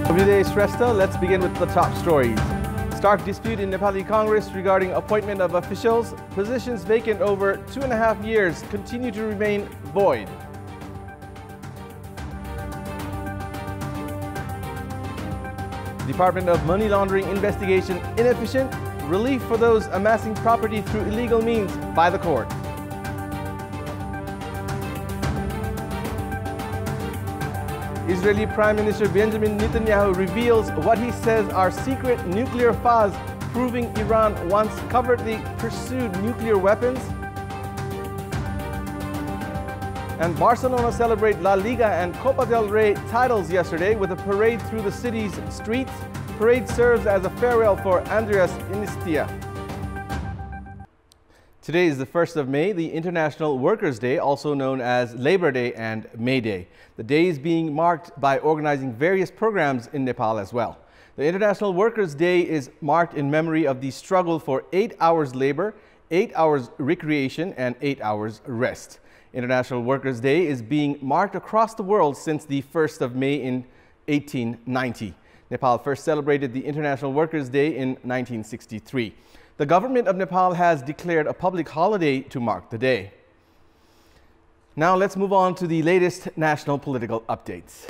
Everyday Shrestha, let's begin with the top stories. Stark dispute in Nepali Congress regarding appointment of officials. Positions vacant over 2.5 years continue to remain void. Department of Money Laundering investigation inefficient. Relief for those amassing property through illegal means by the court. Israeli Prime Minister Benjamin Netanyahu reveals what he says are secret nuclear files proving Iran once covertly pursued nuclear weapons. And Barcelona celebrate La Liga and Copa del Rey titles yesterday with a parade through the city's streets. Parade serves as a farewell for Andreas Iniesta. Today is the 1st of May, the International Workers' Day, also known as Labor Day and May Day. The day is being marked by organizing various programs in Nepal as well. The International Workers' Day is marked in memory of the struggle for 8 hours labor, 8 hours recreation, and 8 hours rest. International Workers' Day is being marked across the world since the 1st of May in 1890. Nepal first celebrated the International Workers' Day in 1963. The government of Nepal has declared a public holiday to mark the day. Now let's move on to the latest national political updates.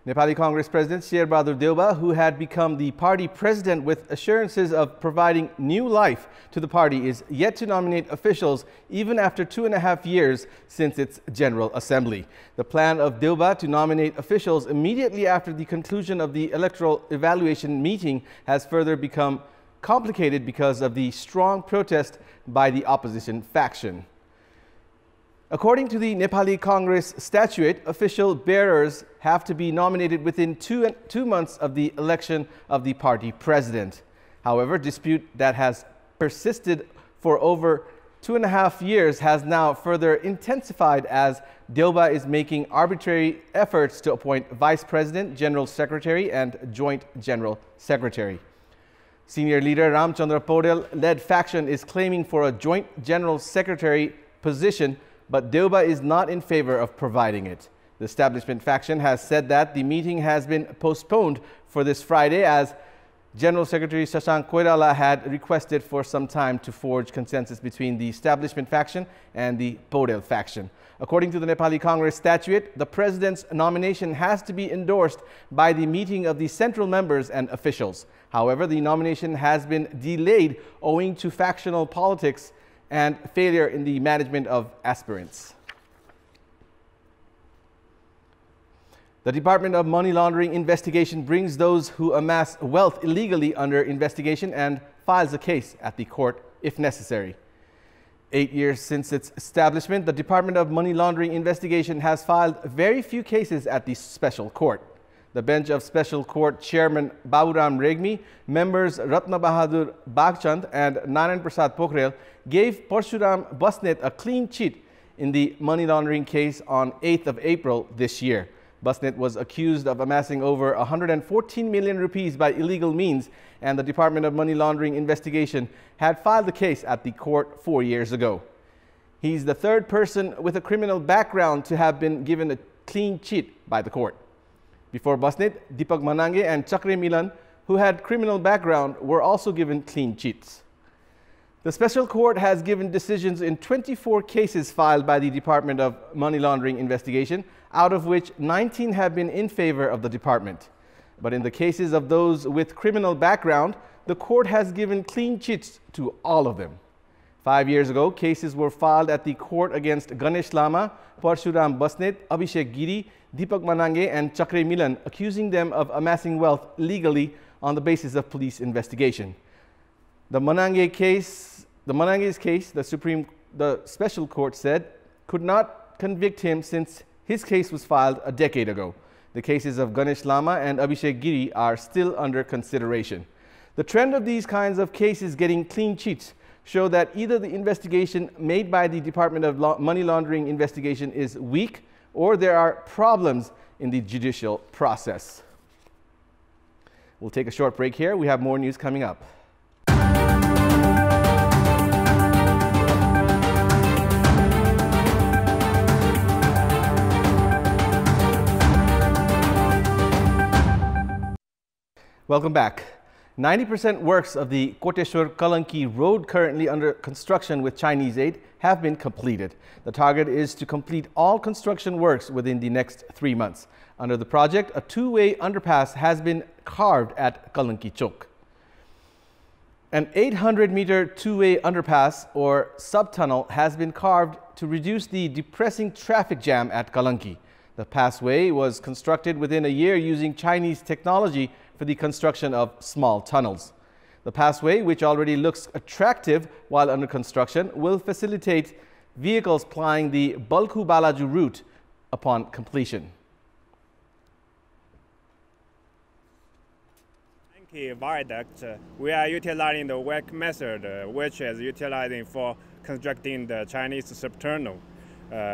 Nepali Congress President Sherbahadur Deuba, who had become the party president with assurances of providing new life to the party, is yet to nominate officials even after 2.5 years since its General Assembly. The plan of Deuba to nominate officials immediately after the conclusion of the electoral evaluation meeting has further become complicated because of the strong protest by the opposition faction. According to the Nepali Congress statute, official bearers have to be nominated within two months of the election of the party president. However, dispute that has persisted for over 2.5 years has now further intensified as Deuba is making arbitrary efforts to appoint vice president, general secretary, and joint general secretary. Senior leader Ramchandra Paudel-led faction is claiming for a joint general secretary position, but Deuba is not in favor of providing it. The establishment faction has said that the meeting has been postponed for this Friday as General Secretary Shashank Koirala had requested for some time to forge consensus between the establishment faction and the Paudel faction. According to the Nepali Congress statute, the president's nomination has to be endorsed by the meeting of the central members and officials. However, the nomination has been delayed owing to factional politics and failure in the management of aspirants. The Department of Money Laundering investigation brings those who amass wealth illegally under investigation and files a case at the court if necessary. 8 years since its establishment, the Department of Money Laundering investigation has filed very few cases at the special court. The bench of Special Court Chairman Baburam Regmi, members Ratna Bahadur Bagchand and Narayan Prasad Pokhrel gave Parshuram Basnet a clean cheat in the money laundering case on 8th of April this year. Basnet was accused of amassing over 114 million rupees by illegal means, and the Department of Money Laundering investigation had filed the case at the court 4 years ago. He's the third person with a criminal background to have been given a clean cheat by the court. Before Basnet, Deepak Manange and Chakre Milan, who had criminal background, were also given clean cheats. The special court has given decisions in 24 cases filed by the Department of Money Laundering investigation, out of which 19 have been in favor of the department. But in the cases of those with criminal background, the court has given clean cheats to all of them. 5 years ago, cases were filed at the court against Ganesh Lama, Parshuram Basnet, Abhishek Giri, Deepak Manange and Chakre Milan, accusing them of amassing wealth legally on the basis of police investigation. The Manange's case, the special court said, could not convict him since his case was filed a decade ago. The cases of Ganesh Lama and Abhishek Giri are still under consideration. The trend of these kinds of cases getting clean cheats show that either the investigation made by the Department of Money Laundering investigation is weak or there are problems in the judicial process. We'll take a short break here. We have more news coming up. Welcome back. 90% works of the Koteshwar-Kalanki road currently under construction with Chinese aid have been completed. The target is to complete all construction works within the next 3 months. Under the project, a two-way underpass has been carved at Kalanki Chowk. An 800-meter two-way underpass or subtunnel has been carved to reduce the depressing traffic jam at Kalanki. The passway was constructed within a year using Chinese technology for the construction of small tunnels. The passway, which already looks attractive while under construction, will facilitate vehicles plying the Balkhu Balaju route upon completion. Viaduct, we are utilizing the work method, which is utilizing for constructing the Chinese subtunnel,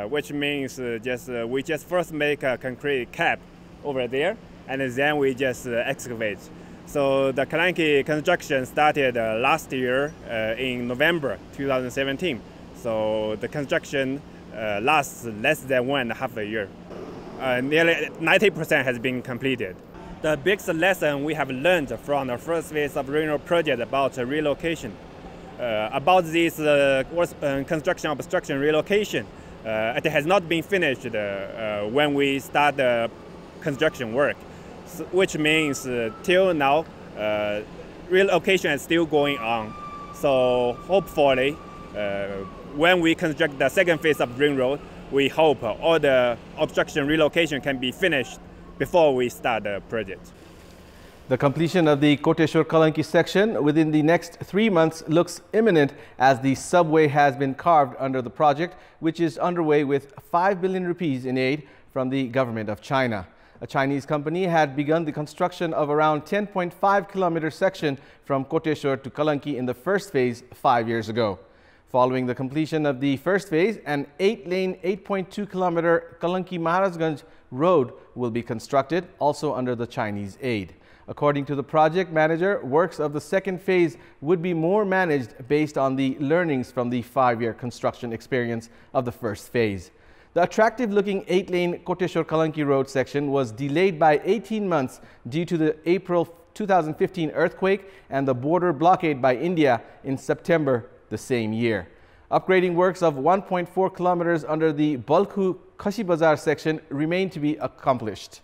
which means we just first make a concrete cap over there, and then we just excavate. So the Kalanki construction started last year in November 2017. So the construction lasts less than 1.5 years. Nearly 90% has been completed. The biggest lesson we have learned from the first phase of Ring Road project about relocation, about this construction obstruction relocation, it has not been finished when we start the construction work, which means till now relocation is still going on. So hopefully when we construct the second phase of Ring Road, we hope all the obstruction relocation can be finished before we start the project. The completion of the Koteshwar-Kalanki section within the next 3 months looks imminent as the subway has been carved under the project, which is underway with 5 billion rupees in aid from the government of China. A Chinese company had begun the construction of around 10.5 kilometer section from Koteshwar to Kalanki in the first phase 5 years ago. Following the completion of the first phase, an 8-lane, 8.2 kilometer Kalanki Maharajganj road will be constructed, also under the Chinese aid. According to the project manager, works of the second phase would be more managed based on the learnings from the 5-year construction experience of the first phase. The attractive-looking 8-lane Koteshwar-Kalanki road section was delayed by 18 months due to the April 2015 earthquake and the border blockade by India in September the same year. Upgrading works of 1.4 kilometers under the Balkhu Kashi Bazar section remain to be accomplished.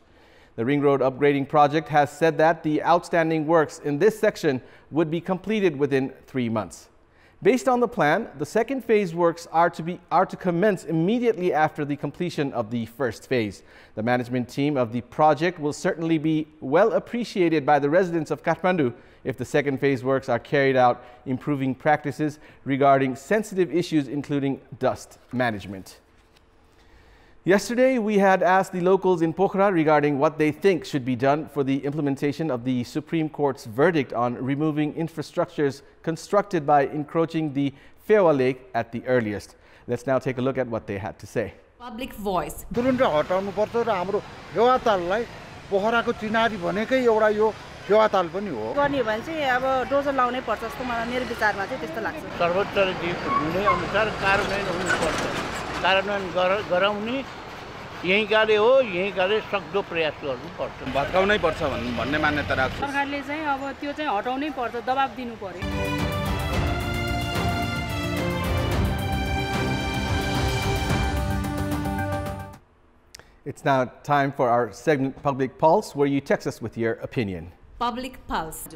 The Ring Road upgrading project has said that the outstanding works in this section would be completed within 3 months. Based on the plan, the second phase works are to commence immediately after the completion of the first phase. The management team of the project will certainly be well appreciated by the residents of Kathmandu if the second phase works are carried out, improving practices regarding sensitive issues including dust management. Yesterday, we had asked the locals in Pokhara regarding what they think should be done for the implementation of the Supreme Court's verdict on removing infrastructures constructed by encroaching the Fewa Lake at the earliest. Let's now take a look at what they had to say. Public voice. यही कार्य हो यही कार्य सक्दो प्रयास गर्नुपर्छ भत्काउनै पर्छ भन्ने मान्यता राख्छु सरकारले चाहिँ अब त्यो चाहिँ हटाउनै पर्छ दबाब दिनु पर्यो It's now time for our segment Public Pulse, where you text us with your opinion. Public Pulse.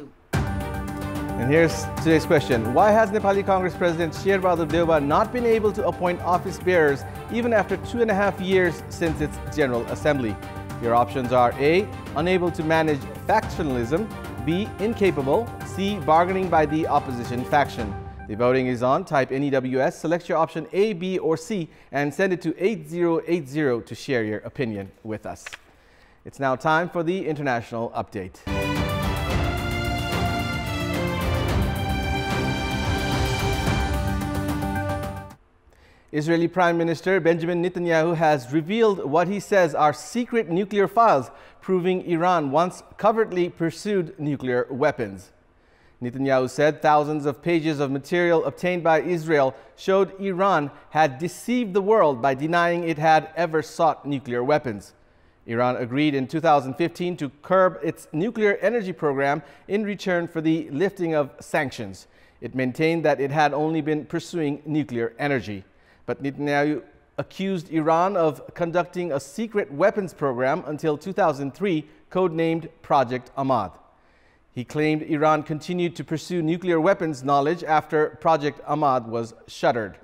And here's today's question. Why has Nepali Congress President Sherbahadur Deuba not been able to appoint office bearers even after 2.5 years since its General Assembly? Your options are A, unable to manage factionalism, B, incapable, C, bargaining by the opposition faction. The voting is on. Type NEWS, select your option A, B, or C, and send it to 8080 to share your opinion with us. It's now time for the international update. Israeli Prime Minister Benjamin Netanyahu has revealed what he says are secret nuclear files proving Iran once covertly pursued nuclear weapons. Netanyahu said thousands of pages of material obtained by Israel showed Iran had deceived the world by denying it had ever sought nuclear weapons. Iran agreed in 2015 to curb its nuclear energy program in return for the lifting of sanctions. It maintained that it had only been pursuing nuclear energy. But Netanyahu accused Iran of conducting a secret weapons program until 2003, codenamed Project Ahmad. He claimed Iran continued to pursue nuclear weapons knowledge after Project Ahmad was shuttered.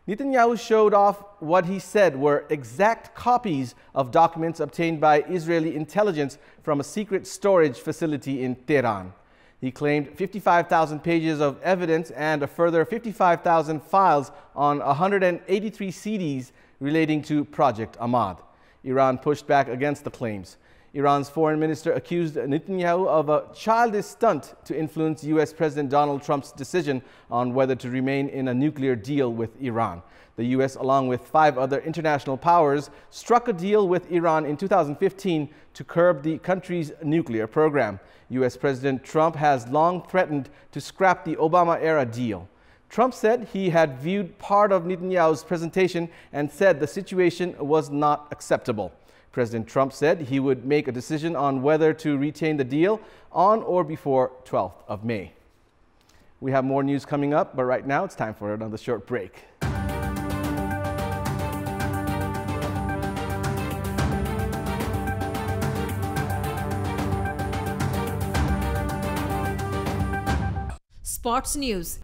Netanyahu showed off what he said were exact copies of documents obtained by Israeli intelligence from a secret storage facility in Tehran. He claimed 55,000 pages of evidence and a further 55,000 files on 183 CDs relating to Project Ahmad. Iran pushed back against the claims. Iran's foreign minister accused Netanyahu of a childish stunt to influence U.S. President Donald Trump's decision on whether to remain in a nuclear deal with Iran. The U.S., along with 5 other international powers, struck a deal with Iran in 2015 to curb the country's nuclear program. U.S. President Trump has long threatened to scrap the Obama-era deal. Trump said he had viewed part of Netanyahu's presentation and said the situation was not acceptable. President Trump said he would make a decision on whether to retain the deal on or before 12th of May. We have more news coming up, but right now it's time for another short break. Sports news.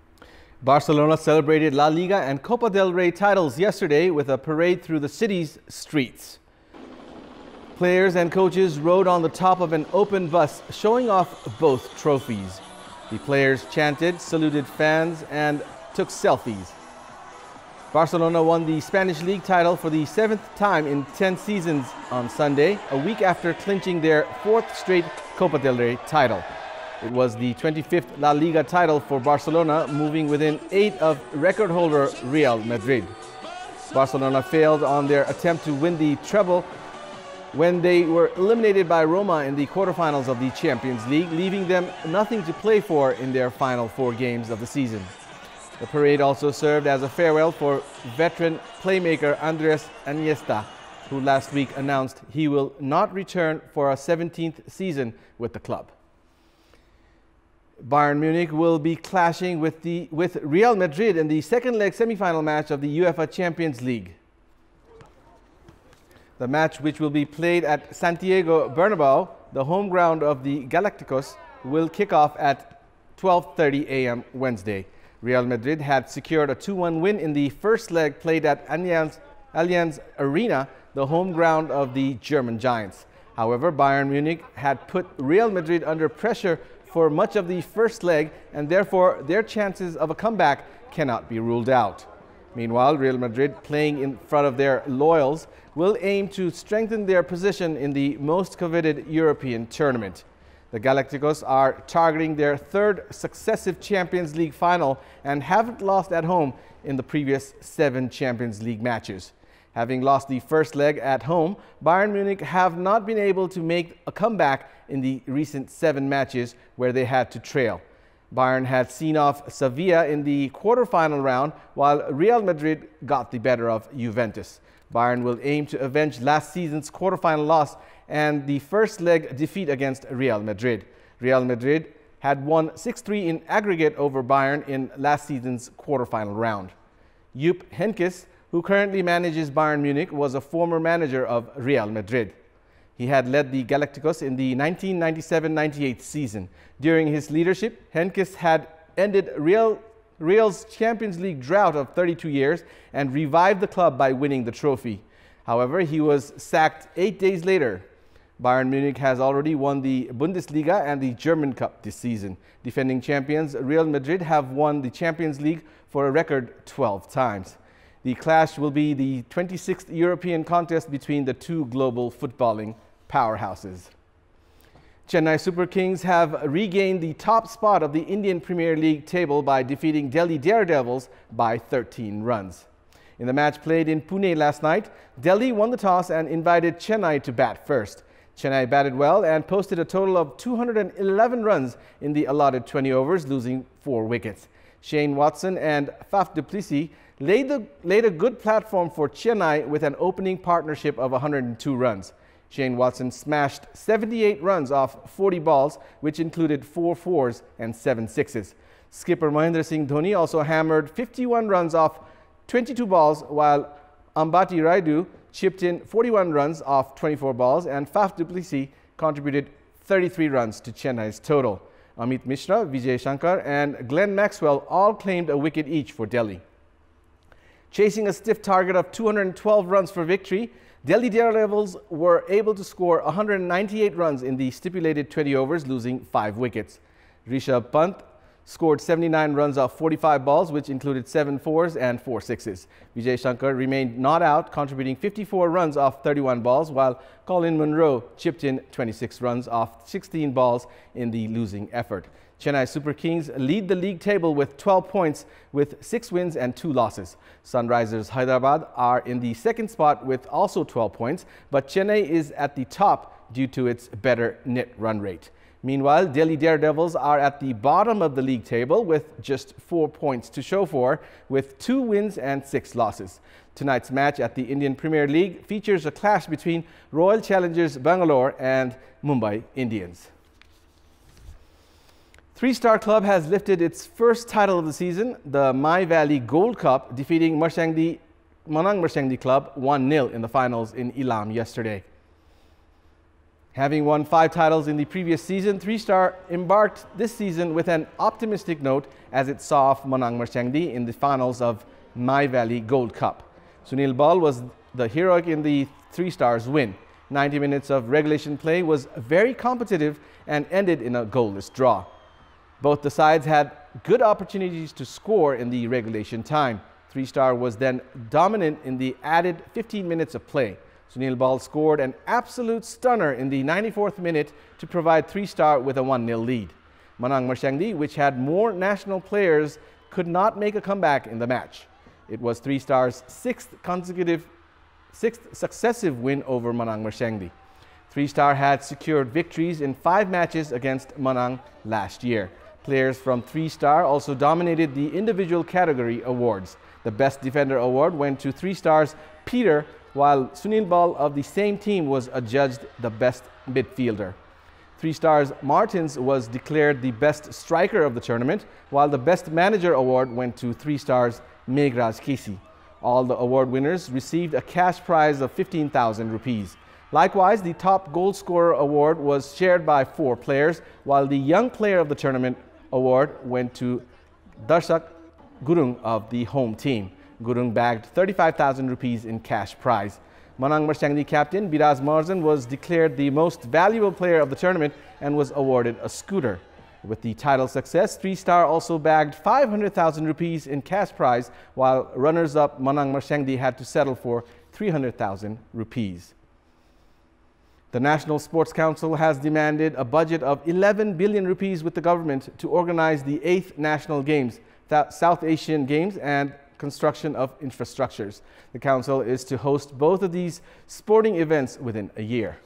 Barcelona celebrated La Liga and Copa del Rey titles yesterday with a parade through the city's streets. Players and coaches rode on the top of an open bus, showing off both trophies. The players chanted, saluted fans, and took selfies. Barcelona won the Spanish League title for the 7th time in 10 seasons on Sunday, a week after clinching their 4th straight Copa del Rey title. It was the 25th La Liga title for Barcelona, moving within 8 of record holder Real Madrid. Barcelona failed on their attempt to win the treble when they were eliminated by Roma in the quarterfinals of the Champions League, leaving them nothing to play for in their final 4 games of the season. The parade also served as a farewell for veteran playmaker Andres Iniesta, who last week announced he will not return for a 17th season with the club. Bayern Munich will be clashing with Real Madrid in the second leg semi-final match of the UEFA Champions League. The match, which will be played at Santiago Bernabeu, the home ground of the Galacticos, will kick off at 12:30 a.m. Wednesday. Real Madrid had secured a 2-1 win in the first leg played at Allianz Arena, the home ground of the German Giants. However, Bayern Munich had put Real Madrid under pressure for much of the first leg, and therefore their chances of a comeback cannot be ruled out. Meanwhile, Real Madrid, playing in front of their loyals, will aim to strengthen their position in the most coveted European tournament. The Galacticos are targeting their 3rd successive Champions League final and haven't lost at home in the previous 7 Champions League matches. Having lost the first leg at home, Bayern Munich have not been able to make a comeback in the recent 7 matches where they had to trail. Bayern had seen off Sevilla in the quarterfinal round, while Real Madrid got the better of Juventus. Bayern will aim to avenge last season's quarterfinal loss and the first leg defeat against Real Madrid. Real Madrid had won 6-3 in aggregate over Bayern in last season's quarterfinal round. Jupp Heynckes, who currently manages Bayern Munich, was a former manager of Real Madrid. He had led the Galacticos in the 1997-98 season. During his leadership, Heynckes had ended Real's Champions League drought of 32 years and revived the club by winning the trophy. However, he was sacked 8 days later. Bayern Munich has already won the Bundesliga and the German Cup this season. Defending champions Real Madrid have won the Champions League for a record 12 times. The clash will be the 26th European contest between the 2 global footballing powerhouses. Chennai Super Kings have regained the top spot of the Indian Premier League table by defeating Delhi Daredevils by 13 runs. In the match played in Pune last night, Delhi won the toss and invited Chennai to bat first. Chennai batted well and posted a total of 211 runs in the allotted 20 overs, losing 4 wickets. Shane Watson and Faf du Plessis laid a good platform for Chennai with an opening partnership of 102 runs. Shane Watson smashed 78 runs off 40 balls, which included 4 fours and 7 sixes. Skipper Mahendra Singh Dhoni also hammered 51 runs off 22 balls, while Ambati Rayudu chipped in 41 runs off 24 balls, and Faf du Plessis contributed 33 runs to Chennai's total. Amit Mishra, Vijay Shankar and Glenn Maxwell all claimed a wicket each for Delhi. Chasing a stiff target of 212 runs for victory, Delhi Daredevils were able to score 198 runs in the stipulated 20 overs, losing 5 wickets. Rishabh Pant scored 79 runs off 45 balls, which included 7 fours and 4 sixes. Vijay Shankar remained not out, contributing 54 runs off 31 balls, while Colin Munro chipped in 26 runs off 16 balls in the losing effort. Chennai Super Kings lead the league table with 12 points with 6 wins and 2 losses. Sunrisers Hyderabad are in the second spot with also 12 points, but Chennai is at the top due to its better net run rate. Meanwhile, Delhi Daredevils are at the bottom of the league table with just 4 points to show for, with 2 wins and 6 losses. Tonight's match at the Indian Premier League features a clash between Royal Challengers Bangalore and Mumbai Indians. Three-Star Club has lifted its first title of the season, the My Valley Gold Cup, defeating Manang Marshangdi Club 1-0 in the finals in Elam yesterday. Having won 5 titles in the previous season, Three-Star embarked this season with an optimistic note as it saw off Manang Marshangdi in the finals of My Valley Gold Cup. Sunil Bal was the hero in the Three-Star's win. 90 minutes of regulation play was very competitive and ended in a goalless draw. Both the sides had good opportunities to score in the regulation time. Three-Star was then dominant in the added 15 minutes of play. Sunil Bal scored an absolute stunner in the 94th minute to provide Three-Star with a 1-0 lead. Manang Marshangdi, which had more national players, could not make a comeback in the match. It was Three-Star's 6th successive win over Manang Marshangdi. Three-Star had secured victories in 5 matches against Manang last year. Players from Three-Star also dominated the individual category awards. The Best Defender award went to Three-Star's Peter, while Sunil Bal of the same team was adjudged the best midfielder. Three-Star's Martins was declared the best striker of the tournament, while the Best Manager award went to Three-Star's Meghraj Kesi. All the award winners received a cash prize of 15,000 rupees. Likewise, the top goal scorer award was shared by 4 players, while the Young Player of the Tournament award went to Darshak Gurung of the home team. Gurung bagged 35,000 rupees in cash prize. Manang Marshangdi captain Biraz Marzan was declared the most valuable player of the tournament and was awarded a scooter. With the title success, Three-Star also bagged 500,000 rupees in cash prize, while runners-up Manang Marshangdi had to settle for 300,000 rupees. The National Sports Council has demanded a budget of 11 billion rupees with the government to organize the 8th National Games, South Asian Games and construction of infrastructures. The council is to host both of these sporting events within a year.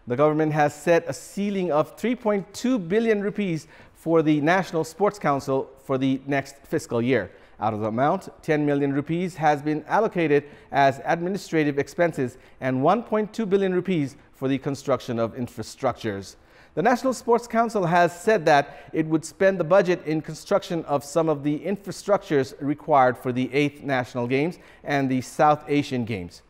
The government has set a ceiling of 3.2 billion rupees for the National Sports Council for the next fiscal year. Out of the amount, 10 million rupees has been allocated as administrative expenses and 1.2 billion rupees for the construction of infrastructures. The National Sports Council has said that it would spend the budget in construction of some of the infrastructures required for the 8th National Games and the South Asian Games.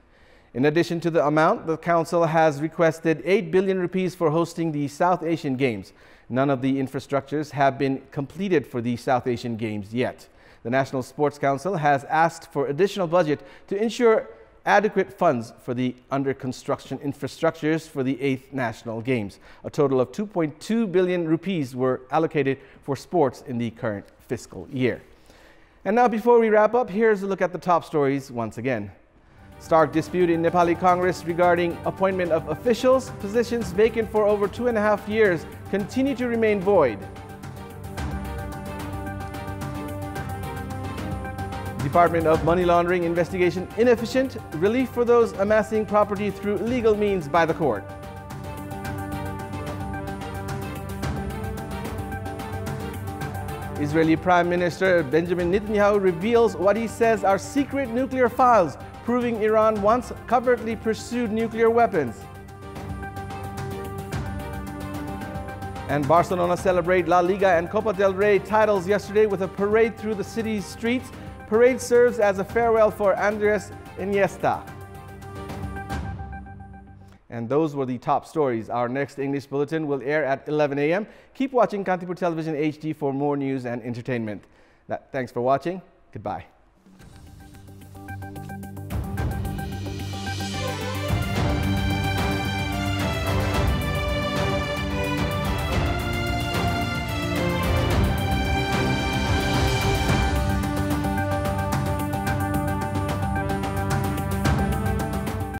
In addition to the amount, the Council has requested 8 billion rupees for hosting the South Asian Games. None of the infrastructures have been completed for the South Asian Games yet. The National Sports Council has asked for additional budget to ensure adequate funds for the under-construction infrastructures for the 8th National Games. A total of 2.2 billion rupees were allocated for sports in the current fiscal year. And now, before we wrap up, here's a look at the top stories once again. Stark dispute in Nepali Congress regarding appointment of officials. Positions vacant for over 2.5 years continue to remain void. Department of Money Laundering investigation inefficient, relief for those amassing property through illegal means by the court. Israeli Prime Minister Benjamin Netanyahu reveals what he says are secret nuclear files, proving Iran once covertly pursued nuclear weapons. And Barcelona celebrate La Liga and Copa del Rey titles yesterday with a parade through the city's streets. Parade serves as a farewell for Andres Iniesta. And those were the top stories. Our next English bulletin will air at 11 a.m. Keep watching Kantipur Television HD for more news and entertainment. Thanks for watching. Goodbye.